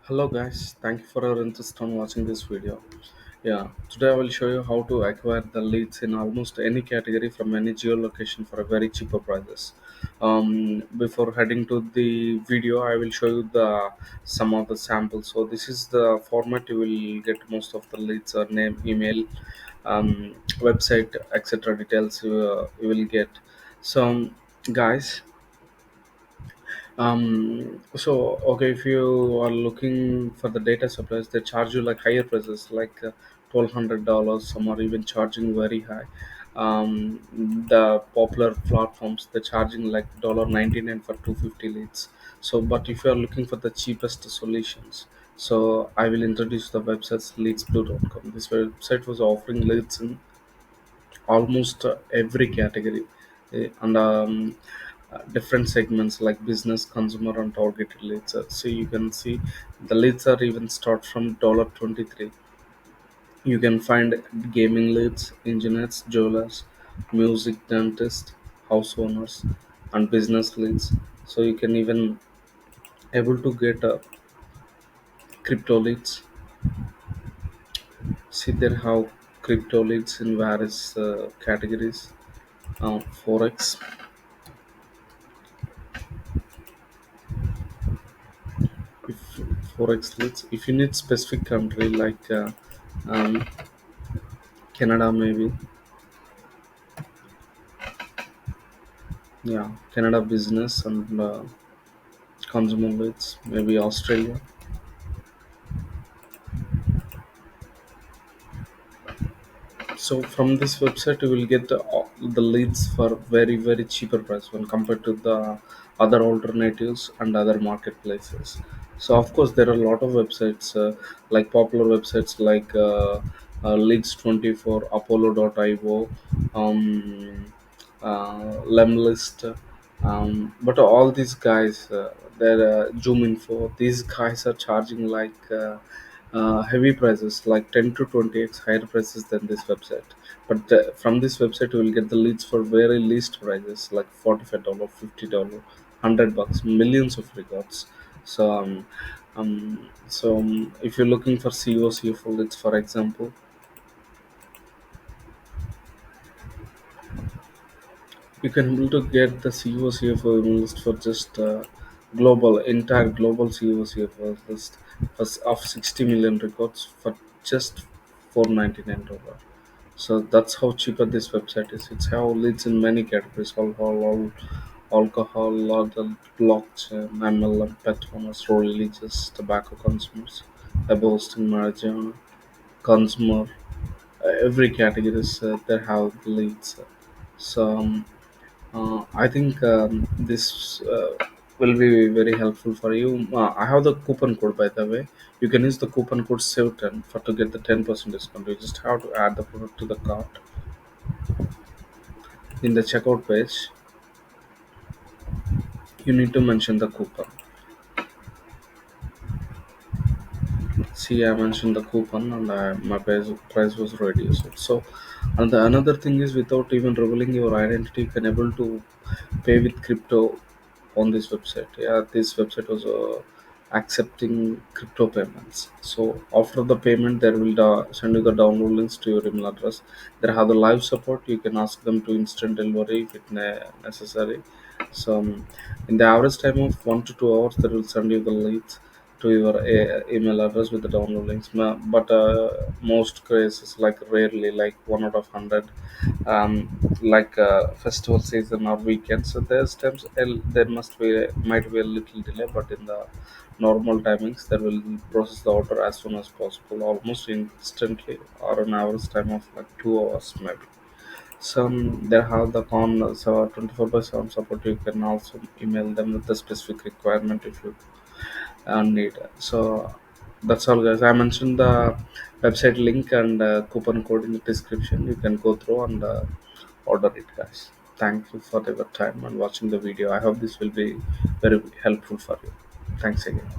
Hello guys, thank you for your interest on watching this video. Today I will show you how to acquire the leads in almost any category from any geolocation for a very cheaper prices. Before heading to the video, I will show you the some of the samples. So this is the format you will get most of the leads: name, email, website, etc. details you will get. So guys, okay, if you are looking for the data supplies, they charge you like higher prices, like $1,200. Some are even charging very high. The popular platforms, they're charging like $99 for 250 leads. So, but if you are looking for the cheapest solutions, so I will introduce the website leadsblue.com. This website was offering leads in almost every category and different segments like business, consumer, and targeted leads. So you can see the leads are even start from $23. You can find gaming leads, engineers, jewelers, music, dentist, house owners, and business leads. So you can even able to get crypto leads. See there how crypto leads in various categories. Forex, if forex leads, if you need specific country like um, Canada, maybe. Canada business and consumer leads, maybe Australia. So from this website you will get the leads for very cheaper price when compared to the other alternatives and other marketplaces. So of course there are a lot of websites, like popular websites like leads 24, apollo.io, lemlist, but all these guys, they're zoom info, these guys are charging like heavy prices, like 10 to 20x higher prices than this website. But from this website you will get the leads for very least prices like $45, $50, $100, millions of records. So if you're looking for COCFO leads, for example, you can able to get the COCFO list for just entire global COCFO list of 60 million records for just $499. So that's how cheaper this website is. It's how leads in many categories: alcohol, adult, blockchain, MLM, pet owners, religious, tobacco consumers, boasting, marijuana, consumer. Every category is there have leads. So I think this will be very helpful for you. I have the coupon code, by the way. You can use the coupon code SAVE10 for to get the 10% discount. You just have to add the product to the cart in the checkout page. You need to mention the coupon. See, I mentioned the coupon and my price was reduced. So, and the another thing is, without even revealing your identity, you can able to pay with crypto on this website. Yeah, this website was accepting crypto payments. So after the payment, there will send you the download links to your email address. They have the live support. You can ask them to instant delivery if it necessary. So in the average time of 1 to 2 hours, they will send you the leads to your email address with the download links. But most cases, like rarely, like 1 out of 100, like festival season or weekends. So there's times there might be a little delay, but in the normal timings, they will process the order as soon as possible, almost instantly, or an average time of like 2 hours maybe. Some there have the con so 24/7 support. You can also email them with the specific requirement if you need. So that's all, guys. I mentioned the website link and coupon code in the description. You can go through and order it, guys. Thank you for your time and watching the video. I hope this will be very helpful for you. Thanks again.